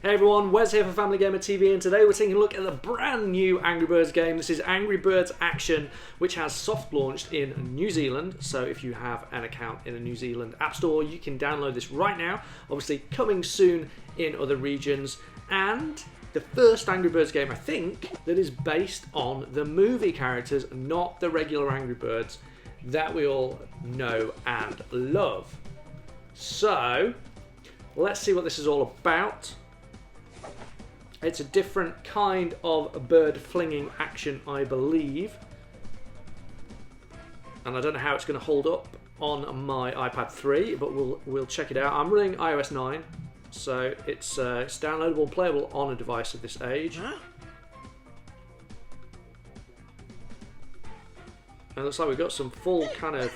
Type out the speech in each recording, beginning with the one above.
Hey everyone, Wes here for Family Gamer TV, and today we're taking a look at the brand new Angry Birds game. This is Angry Birds Action, which has soft launched in New Zealand. So if you have an account in the New Zealand App Store, you can download this right now. Obviously coming soon in other regions, and the first Angry Birds game, I think, that is based on the movie characters, not the regular Angry Birds that we all know and love. So let's see what this is all about. It's a different kind of bird flinging action, I believe. And I don't know how it's going to hold up on my iPad 3, but we'll check it out. I'm running iOS 9, so it's downloadable and playable on a device of this age. And it looks like we've got some full kind of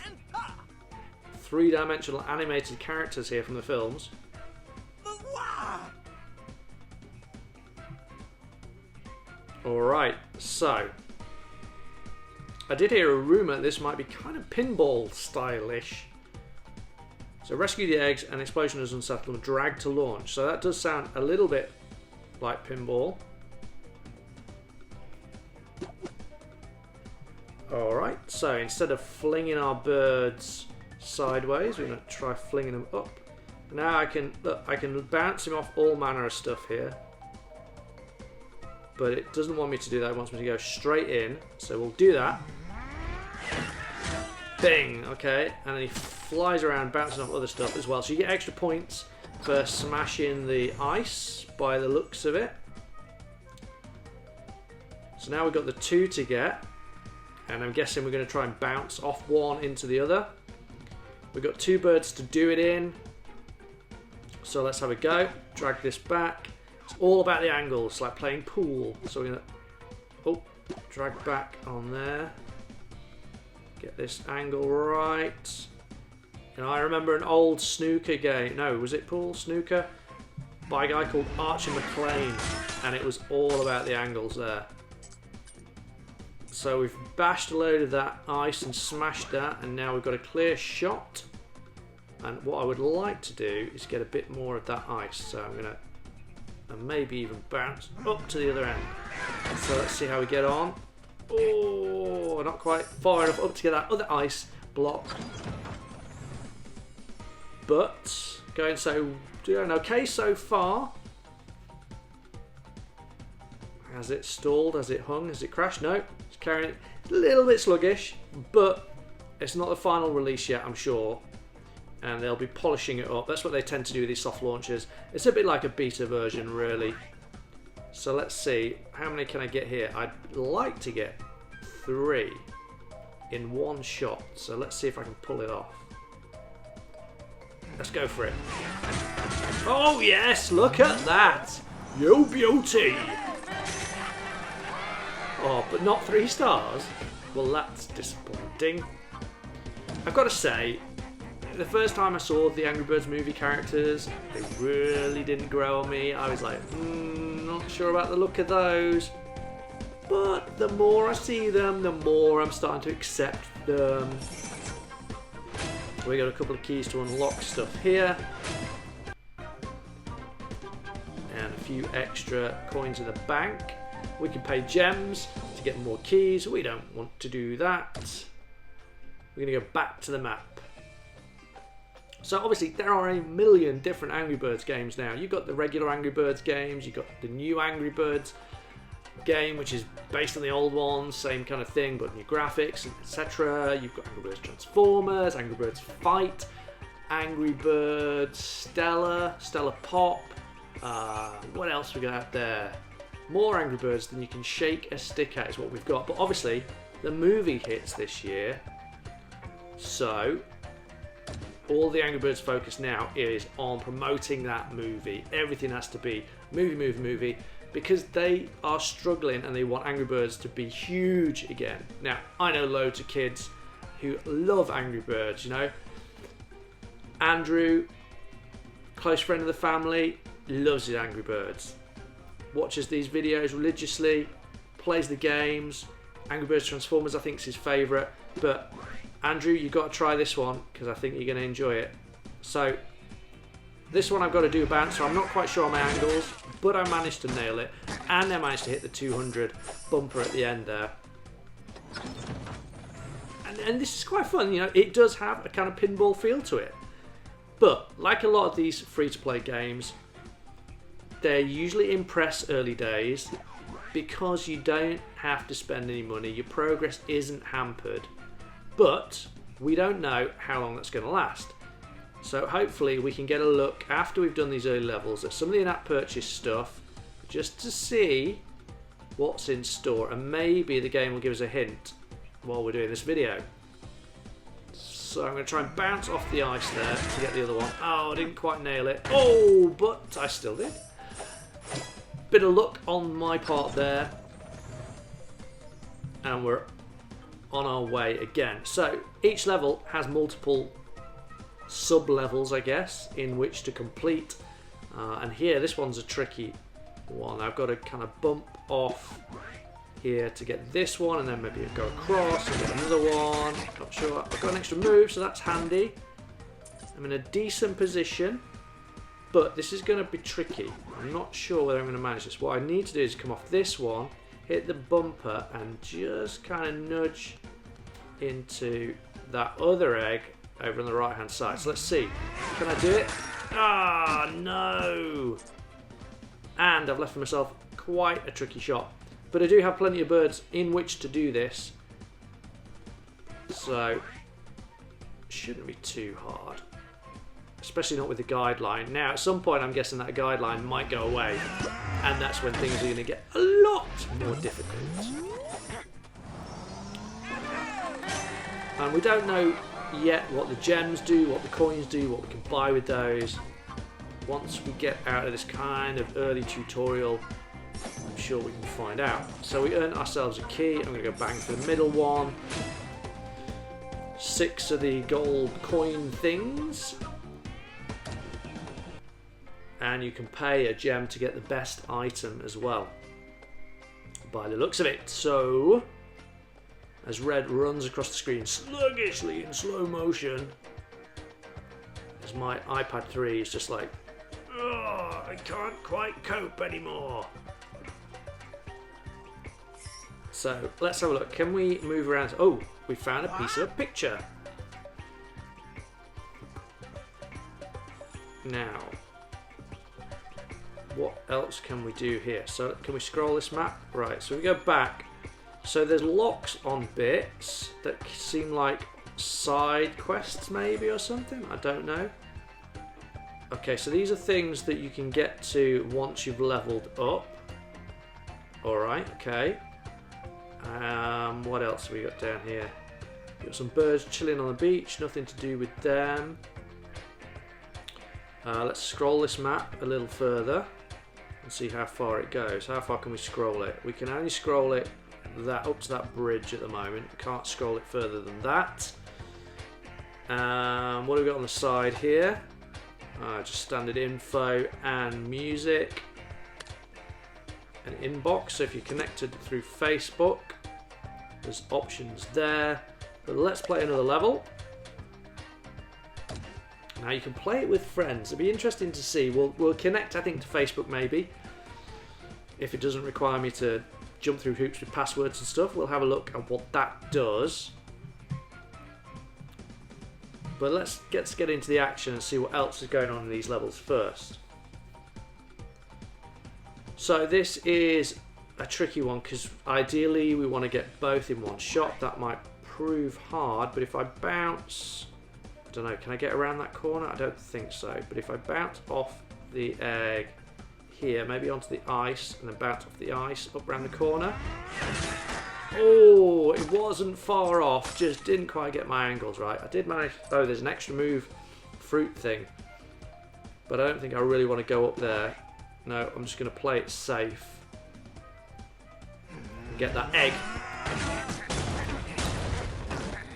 three-dimensional animated characters here from the films. Alright, so I did hear a rumour this might be kind of pinball stylish. So rescue the eggs, and explosion is unsettled and drag to launch. So that does sound a little bit like pinball. Alright, so instead of flinging our birds sideways, we're going to try flinging them up. Now I can bounce him off all manner of stuff here. But it doesn't want me to do that, it wants me to go straight in. So we'll do that. Bing! Okay, and then he flies around bouncing off other stuff as well. So you get extra points for smashing the ice by the looks of it. So now we've got the two to get. And I'm guessing we're going to try and bounce off one into the other. We've got two birds to do it in. So let's have a go. Drag this back. It's all about the angles, it's like playing pool. So we're going to drag back on there. Get this angle right. And I remember an old snooker game. No, was it pool? Snooker? By a guy called Archie McLean. And it was all about the angles there. So we've bashed a load of that ice and smashed that. And now we've got a clear shot. And what I would like to do is get a bit more of that ice. So I'm going to and maybe even bounce up to the other end. So let's see how we get on. Oh, not quite far enough up to get that other ice block. But doing okay so far. Has it stalled? Has it hung? Has it crashed? No, it's carrying it. It's a little bit sluggish, but it's not the final release yet, I'm sure. And they'll be polishing it up. That's what they tend to do with these soft launches. It's a bit like a beta version, really. So let's see. How many can I get here? I'd like to get 3 in one shot. So let's see if I can pull it off. Let's go for it. Oh, yes! Look at that! Yo, beauty! Oh, but not 3 stars? Well, that's disappointing. I've got to say, the first time I saw the Angry Birds movie characters, they really didn't grow on me. I was like, not sure about the look of those. But the more I see them, the more I'm starting to accept them. We got a couple of keys to unlock stuff here. And a few extra coins in the bank. We can pay gems to get more keys. We don't want to do that. We're going to go back to the map. So obviously there are a million different Angry Birds games now. You've got the regular Angry Birds games, you've got the new Angry Birds game, which is based on the old ones, same kind of thing, but new graphics, etc. You've got Angry Birds Transformers, Angry Birds Fight, Angry Birds Stella Pop. What else we got out there? More Angry Birds than you can shake a stick at is what we've got. But obviously the movie hits this year, so all the Angry Birds focus now is on promoting that movie. Everything has to be movie, because they are struggling and they want Angry Birds to be huge again. Now, I know loads of kids who love Angry Birds, you know. Andrew, close friend of the family, loves his Angry Birds. Watches these videos religiously, plays the games. Angry Birds Transformers, I think, is his favourite, but Andrew, you've got to try this one because I think you're going to enjoy it. So This one I've got to do a bounce, so I'm not quite sure on my angles, but I managed to nail it, and I managed to hit the 200 bumper at the end there. And this is quite fun, you know, it does have a kind of pinball feel to it. But, like a lot of these free-to-play games, they usually impress early days because you don't have to spend any money, your progress isn't hampered, but we don't know how long that's going to last. So hopefully we can get a look after we've done these early levels at some of the in-app purchase stuff just to see what's in store, and maybe the game will give us a hint while we're doing this video. So I'm going to try and bounce off the ice there to get the other one. Oh, I didn't quite nail it. Oh, but I still did. Bit of luck on my part there. And we're on our way again. So each level has multiple sub-levels, I guess, in which to complete. And here, this one's a tricky one. I've got to kind of bump off here to get this one, and then maybe go across and get another one. Not sure. I've got an extra move, so that's handy. I'm in a decent position, but this is going to be tricky. I'm not sure whether I'm going to manage this. What I need to do is come off this one, hit the bumper, and just kind of nudge into that other egg over on the right hand side. So let's see. Can I do it? Ah, no! And I've left for myself quite a tricky shot. But I do have plenty of birds in which to do this, so it shouldn't be too hard, especially not with the guideline. Now at some point I'm guessing that guideline might go away, and that's when things are going to get a lot more difficult. And we don't know yet what the gems do, what the coins do, what we can buy with those. Once we get out of this kind of early tutorial, I'm sure we can find out. So we earn ourselves a key. I'm going to go bang for the middle one. 6 of the gold coin things. And you can pay a gem to get the best item as well, by the looks of it. So, as red runs across the screen sluggishly in slow motion, as my iPad 3 is just like, oh, I can't quite cope anymore. So let's have a look. Can we move around? Oh, we found a piece of a picture. Now, what else can we do here? So can we scroll this map? Right, so we go back. So there's locks on bits that seem like side quests maybe or something. I don't know. Okay, so these are things that you can get to once you've leveled up. Alright, okay. What else have we got down here? We've got some birds chilling on the beach, nothing to do with them. Let's scroll this map a little further and see how far it goes. How far can we scroll it? We can only scroll it up to that bridge at the moment. We can't scroll it further than that. What do we got on the side here? Just standard info and music. An inbox, so if you're connected through Facebook, there's options there. But let's play another level. Now you can play it with friends. It'd be interesting to see. We'll connect, I think, to Facebook maybe. If it doesn't require me to jump through hoops with passwords and stuff, we'll have a look at what that does. But let's get into the action and see what else is going on in these levels first. So this is a tricky one because ideally we want to get both in one shot. That might prove hard, but if I bounce, I don't know, can I get around that corner? I don't think so, but if I bounce off the egg here, maybe onto the ice, and then bounce off the ice up around the corner. Oh, it wasn't far off, just didn't quite get my angles right. I did manage, oh, there's an extra move fruit thing, but I don't think I really want to go up there. No, I'm just going to play it safe and get that egg.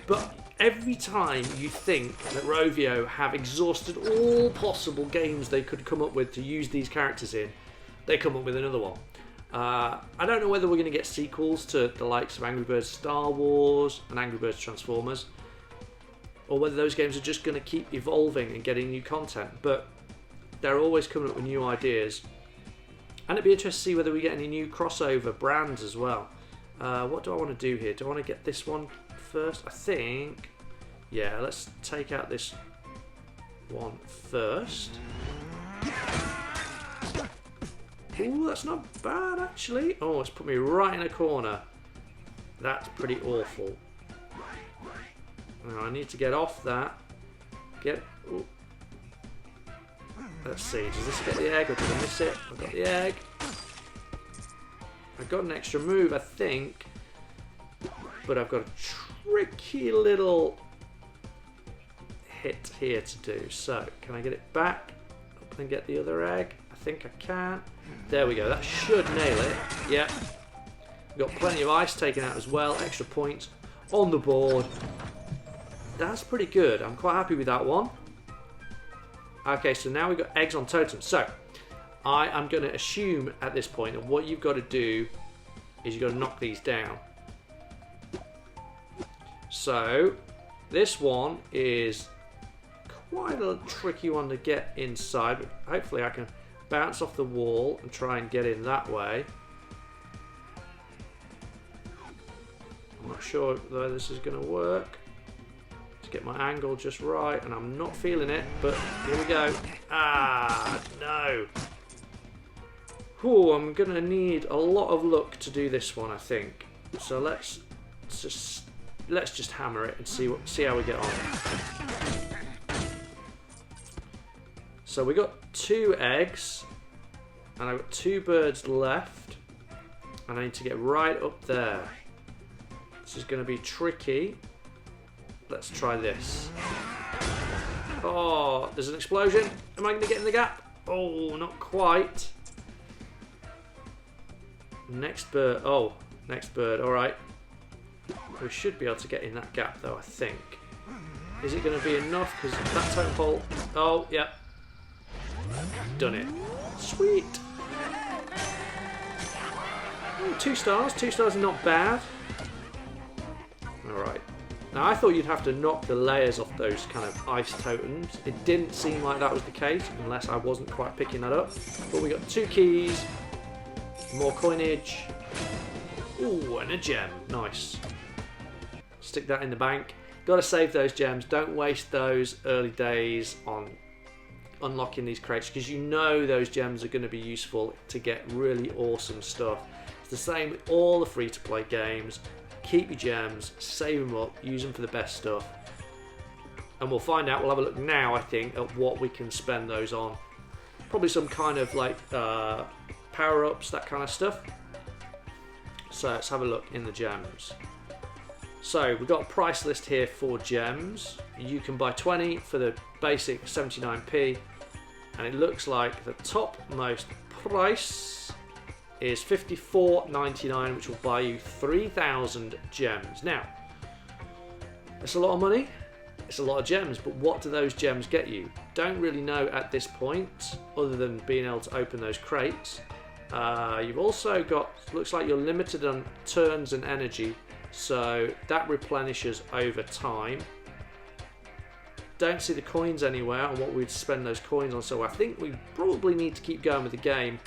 But every time you think that Rovio have exhausted all possible games they could come up with to use these characters in, they come up with another one. I don't know whether we're going to get sequels to the likes of Angry Birds Star Wars and Angry Birds Transformers, or whether those games are just going to keep evolving and getting new content. But They're always coming up with new ideas. And it'd be interesting to see whether we get any new crossover brands as well. What do I want to do here? Do I want to get this one first? I think, yeah, let's take out this one first. Ooh, that's not bad actually. Oh, it's put me right in a corner. That's pretty awful. Now I need to get off that. Ooh. Let's see, does this get the egg or did I miss it? I've got the egg. I've got an extra move, I think. But I've got a tricky little hit here to do. So, can I get it back? Up and get the other egg? I think I can. There we go, that should nail it. Yeah. We've got plenty of ice taken out as well. Extra points on the board. That's pretty good. I'm quite happy with that one. Okay, so now we've got eggs on totems. So, I am going to assume at this point that what you've got to do is you've got to knock these down. So, this one is quite a tricky one to get inside, but hopefully I can bounce off the wall and try and get in that way. I'm not sure though this is going to work. Get my angle just right, and I'm not feeling it, but here we go. Ah, no. Ooh, I'm gonna need a lot of luck to do this one, I think. So let's just hammer it and see how we get on. So we got 2 eggs, and I've got 2 birds left, and I need to get right up there. This is gonna be tricky. Let's try this. Oh, there's an explosion. Am I going to get in the gap? Oh, not quite. Next bird. Oh, next bird. All right. We should be able to get in that gap, though, I think. Is it going to be enough? Because that totem pole... Oh, yeah. Done it. Sweet. Oh, 2 stars. 2 stars are not bad. All right. Now I thought you'd have to knock the layers off those kind of ice totems. It didn't seem like that was the case, unless I wasn't quite picking that up. But we got 2 keys, more coinage, ooh, and a gem. Nice. Stick that in the bank. Got to save those gems. Don't waste those early days on unlocking these crates, because you know those gems are going to be useful to get really awesome stuff. It's the same with all the free-to-play games. Keep your gems, save them up, use them for the best stuff. And we'll find out, we'll have a look now, I think, at what we can spend those on. Probably some kind of like power-ups, that kind of stuff. So let's have a look in the gems. So we've got a price list here for gems. You can buy 20 for the basic 79p. And it looks like the topmost price is $54.99, which will buy you 3,000 gems. Now, it's a lot of money, it's a lot of gems, but what do those gems get you? Don't really know at this point, other than being able to open those crates. You've also got, looks like you're limited on turns and energy, so that replenishes over time. Don't see the coins anywhere on what we'd spend those coins on, so I think we probably need to keep going with the game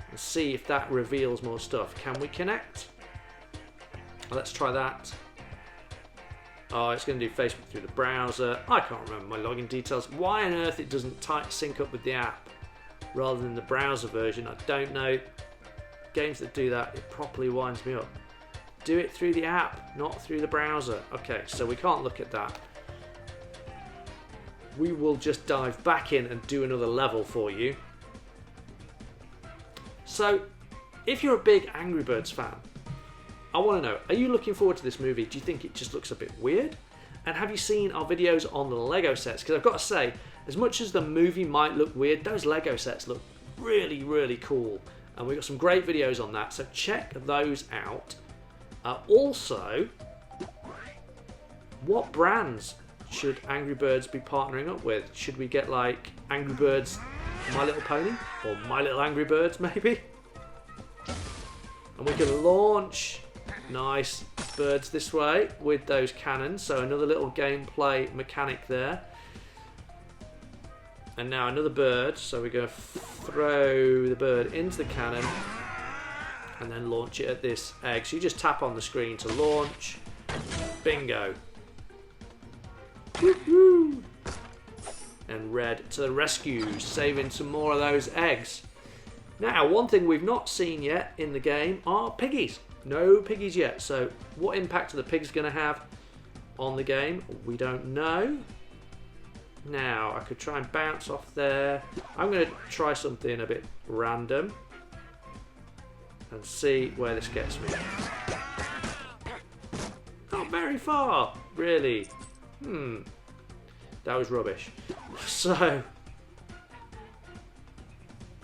and see if that reveals more stuff. Can we connect? Let's try that. Oh, it's going to do Facebook through the browser. I can't remember my login details. Why on earth it doesn't sync up with the app rather than the browser version, I don't know. Games that do that, it properly winds me up. Do it through the app, not through the browser. Okay, so we can't look at that. We will just dive back in and do another level for you. So, if you're a big Angry Birds fan, I want to know, are you looking forward to this movie? Do you think it just looks a bit weird? And have you seen our videos on the Lego sets? Because I've got to say, as much as the movie might look weird, those Lego sets look really, really cool. And we've got some great videos on that, so check those out. Also, what brands should Angry Birds be partnering up with? Should we get like Angry Birds My Little Pony? Or My Little Angry Birds, maybe? And we can launch nice birds this way with those cannons. So another little gameplay mechanic there. And now another bird. So we're going to throw the bird into the cannon and then launch it at this egg. So you just tap on the screen to launch. Bingo. Woo-hoo. And red to the rescue, saving some more of those eggs. Now, one thing we've not seen yet in the game are piggies. No piggies yet. So what impact are the pigs going to have on the game? We don't know. Now, I could try and bounce off there. I'm going to try something a bit random and see where this gets me. Not very far, really. That was rubbish. So, I'm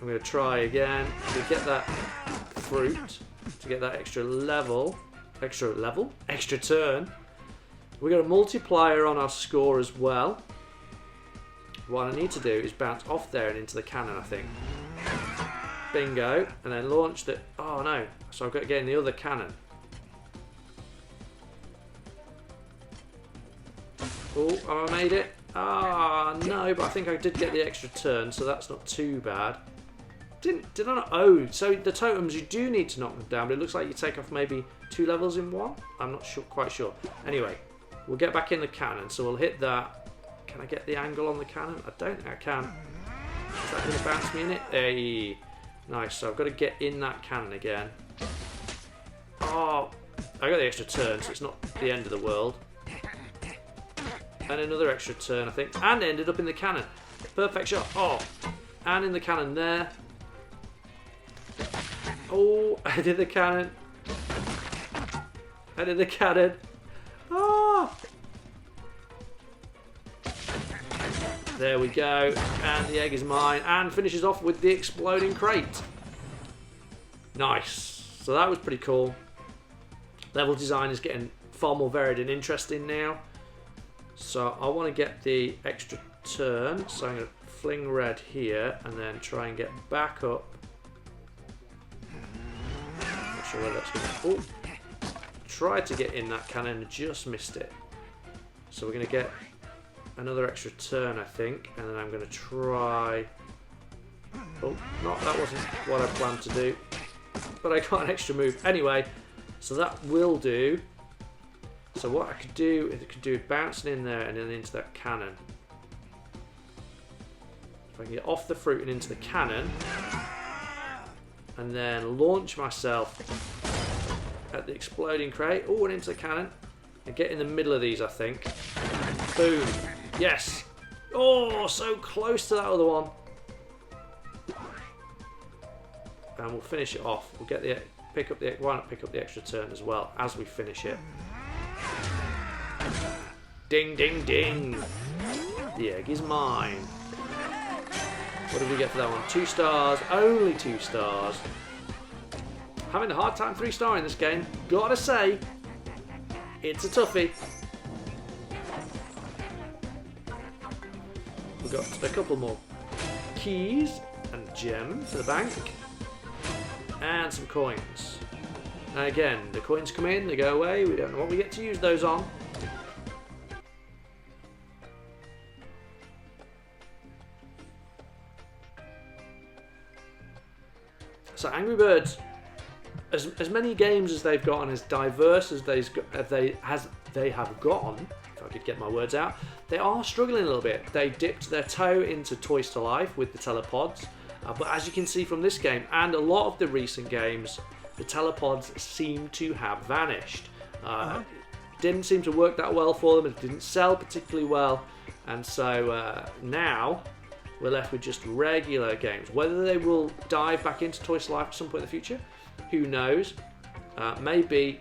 going to try again to get that fruit, to get that extra turn. We've got a multiplier on our score as well. What I need to do is bounce off there and into the cannon, I think. Bingo. And then launch the... Oh, no. So I've got to get in the other cannon. Oh, I made it. Ah, no, but I think I did get the extra turn, so that's not too bad. Did I not? Oh, so the totems, you do need to knock them down, but it looks like you take off maybe 2 levels in one? I'm not quite sure. Anyway, we'll get back in the cannon, so we'll hit that. Can I get the angle on the cannon? I don't think I can. Is that going to bounce me in it? Hey, nice. So I've got to get in that cannon again. Oh, I got the extra turn, so it's not the end of the world. And another extra turn, I think. And ended up in the cannon. Perfect shot. Oh, and in the cannon there. Oh, I did the cannon. I did the cannon. Oh. There we go, and the egg is mine, and finishes off with the exploding crate. Nice. So that was pretty cool. Level design is getting far more varied and interesting now. So I want to get the extra turn, so I'm going to fling red here, and then try and get back up. Not sure where that's going to... Oh! Tried to get in that cannon and just missed it. So we're going to get another extra turn, I think, and then I'm going to try... Oh, no, that wasn't what I planned to do. But I got an extra move. Anyway, so that will do. So what I could do is I could do bouncing in there and then into that cannon. If I can get off the fruit and into the cannon, and then launch myself at the exploding crate. Oh, and into the cannon. And get in the middle of these, I think. Boom. Yes. Oh, so close to that other one. And we'll finish it off. We'll get the why not pick up the extra turn as well as we finish it. Ding, ding, ding. The egg is mine. What did we get for that one? 2 stars. Only 2 stars. Having a hard time 3-starring this game. Gotta say, it's a toughie. We've got a couple more keys and gem for the bank. And some coins. And again, the coins come in, they go away. We don't know what we get to use those on. So Angry Birds, as many games as they've got and as diverse as they have gotten, if I could get my words out, they are struggling a little bit. They dipped their toe into Toys to Life with the telepods, but as you can see from this game and a lot of the recent games, the telepods seem to have vanished. Didn't seem to work that well for them. It didn't sell particularly well, and so now we're left with just regular games. Whether they will dive back into Toys to Life at some point in the future, who knows? Maybe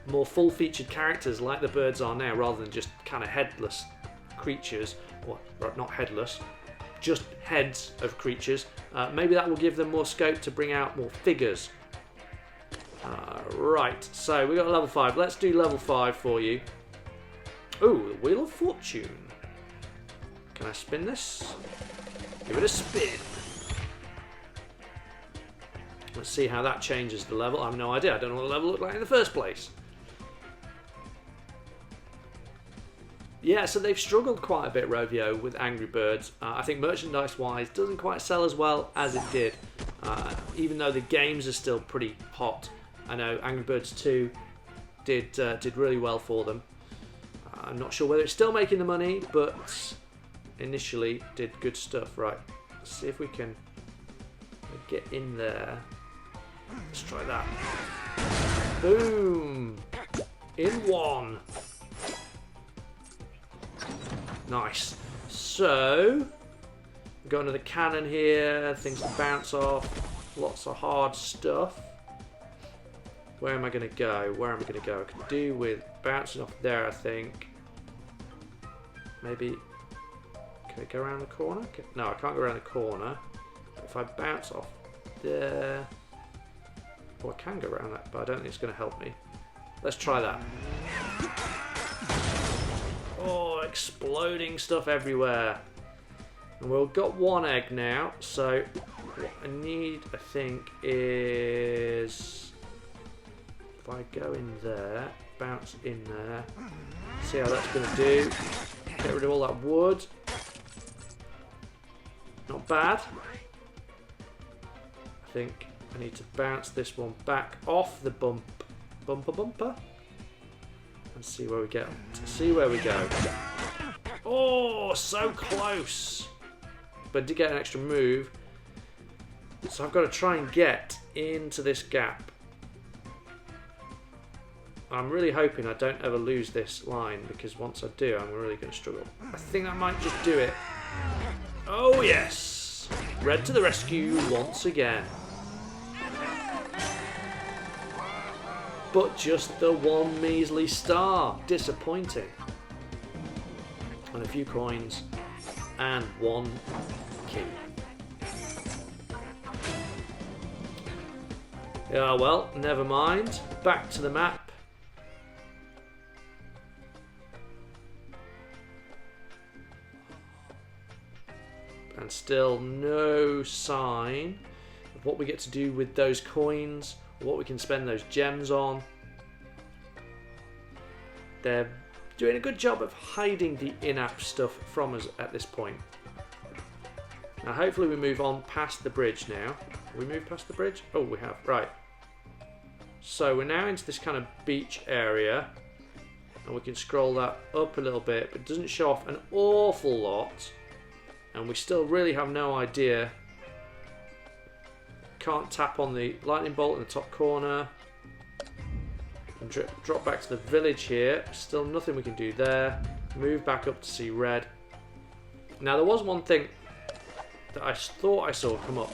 more full-featured characters like the birds are now, rather than just kind of headless creatures, or not headless, just heads of creatures. Maybe that will give them more scope to bring out more figures. Right, so we got level 5. Let's do level 5 for you. Ooh, the Wheel of Fortune. Can I spin this? Give it a spin. Let's see how that changes the level. I have no idea. I don't know what the level looked like in the first place. Yeah, so they've struggled quite a bit, Rovio, with Angry Birds. I think merchandise-wise doesn't quite sell as well as it did, even though the games are still pretty hot. I know Angry Birds 2 did really well for them. I'm not sure whether it's still making the money, but initially did good stuff. Right, let's see if we can get in there. Let's try that. Boom! In one. Nice. So, we've got another cannon here, things to bounce off, lots of hard stuff. Where am I going to go? Where am I going to go? I could do with bouncing off there, I think. Maybe, can I go around the corner? No, I can't go around the corner. If I bounce off there, oh, I can go around that, but I don't think it's going to help me. Let's try that. Oh, exploding stuff everywhere. And we've got one egg now, so what I need, I think, is if I go in there, bounce in there, see how that's going to do. Get rid of all that wood. Not bad. I think I need to bounce this one back off the bumper. And see where we get. See where we go. Oh, so close. But I did get an extra move. So I've got to try and get into this gap. I'm really hoping I don't ever lose this line, because once I do, I'm really going to struggle. I think that might just do it. Oh, yes. Red to the rescue once again. But just the one measly star. Disappointing. And a few coins. And one key. Yeah, well, never mind. Back to the map. And still no sign of what we get to do with those coins. What we can spend those gems on. They're doing a good job of hiding the in-app stuff from us at this point. Now hopefully we move on past the bridge now. Have we moved past the bridge? Oh, we have. Right. So we're now into this kind of beach area. And we can scroll that up a little bit, but it doesn't show off an awful lot. And we still really have no idea. Can't tap on the lightning bolt in the top corner. And drop back to the village here. Still nothing we can do there. Move back up to see red. Now there was one thing that I thought I saw come up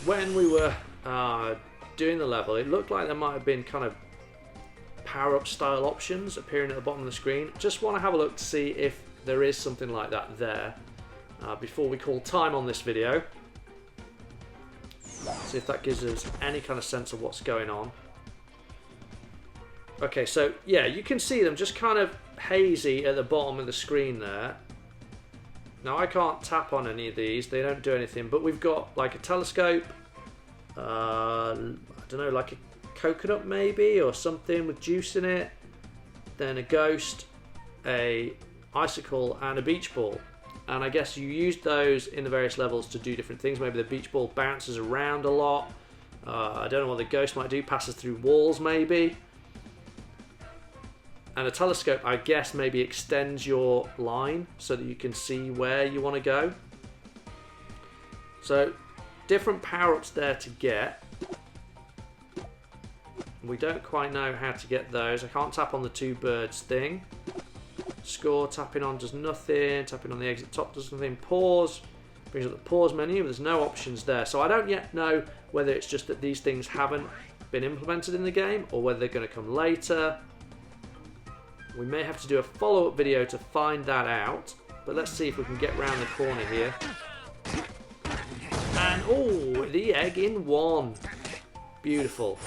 when we were doing the level. It looked like there might have been kind of power-up style options appearing at the bottom of the screen. Just want to have a look to see if there is something like that there before we call time on this video. See if that gives us any kind of sense of what's going on. Okay, so yeah, you can see them just kind of hazy at the bottom of the screen there. Now I can't tap on any of these, they don't do anything, but we've got like a telescope, I don't know, like a coconut maybe, or something with juice in it, then a ghost, a icicle, and a beach ball. And I guess you use those in the various levels to do different things. Maybe the beach ball bounces around a lot. I don't know what the ghost might do, passes through walls maybe. And a telescope, I guess, maybe extends your line so that you can see where you want to go. So, different power-ups there to get. We don't quite know how to get those. I can't tap on the two birds thing. Score, tapping on does nothing. Tapping on the exit top does nothing. Pause, brings up the pause menu. There's no options there. So I don't yet know whether it's just that these things haven't been implemented in the game or whether they're going to come later. We may have to do a follow-up video to find that out. But let's see if we can get round the corner here. And, oh, the egg in one. Beautiful.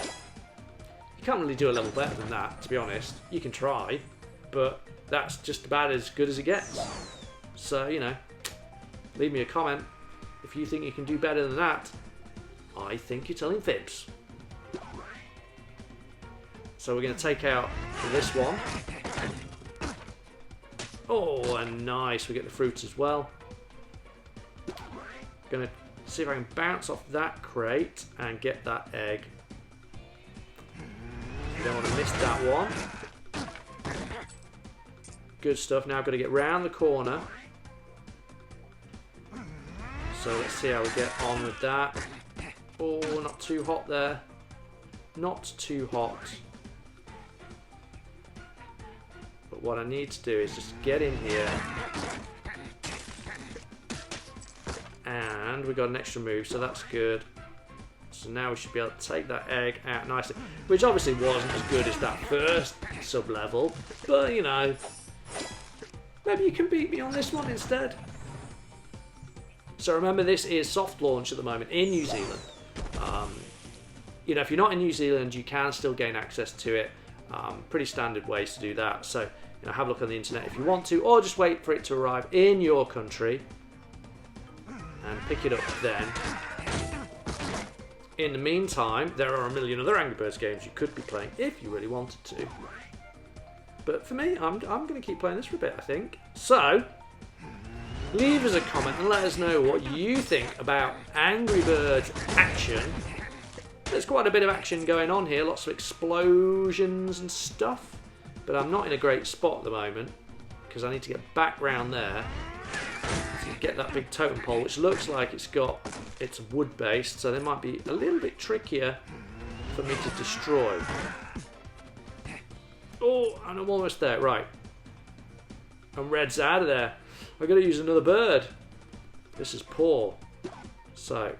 You can't really do a level better than that, to be honest. You can try, but that's just about as good as it gets. So, you know, leave me a comment if you think you can do better than that. I think you're telling fibs. So we're going to take out this one. Oh, and nice. We get the fruit as well. Gonna see if I can bounce off that crate and get that egg. Don't want to miss that one. Good stuff. Now I've got to get round the corner. So let's see how we get on with that. Oh, not too hot there. Not too hot. But what I need to do is just get in here. And we got an extra move, so that's good. So now we should be able to take that egg out nicely. Which obviously wasn't as good as that first sub-level. But, you know, maybe you can beat me on this one instead. So remember, this is soft launch at the moment in New Zealand. You know, if you're not in New Zealand, you can still gain access to it. Pretty standard ways to do that. So, you know, have a look on the internet if you want to, or just wait for it to arrive in your country and pick it up then. In the meantime, there are a million other Angry Birds games you could be playing if you really wanted to. But for me, I'm going to keep playing this for a bit, I think. So, leave us a comment and let us know what you think about Angry Birds action. There's quite a bit of action going on here, lots of explosions and stuff. But I'm not in a great spot at the moment because I need to get back round there to get that big totem pole, which looks like it's wood based, so they might be a little bit trickier for me to destroy. Oh, and I'm almost there. Right. And Red's out of there. I've got to use another bird. This is poor. So,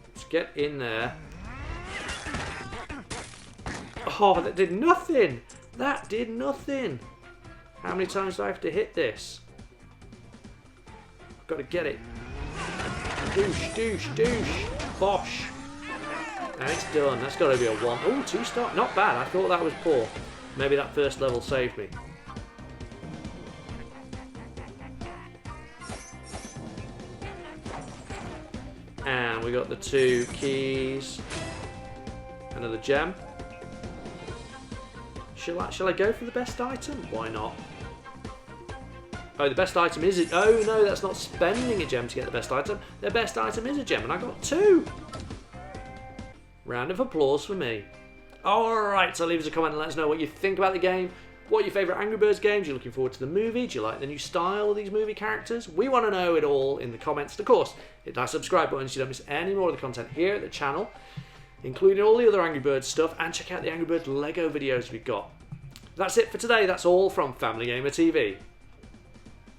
let's get in there. Oh, that did nothing. That did nothing. How many times do I have to hit this? I've got to get it. Doosh, doosh, doosh. Bosh. And it's done. That's got to be a 1. Oh, 2-star. Not bad. I thought that was poor. Maybe that first level saved me. And we got the 2 keys. Another gem. Shall I go for the best item? Why not? Oh, the best item is it? Oh no, that's not spending a gem to get the best item. The best item is a gem, and I got 2. Round of applause for me. Alright, so leave us a comment and let us know what you think about the game. What are your favourite Angry Birds games? You're looking forward to the movie? Do you like the new style of these movie characters? We want to know it all in the comments. And of course, hit that subscribe button so you don't miss any more of the content here at the channel, including all the other Angry Birds stuff, and check out the Angry Birds Lego videos we've got. That's it for today. That's all from Family Gamer TV.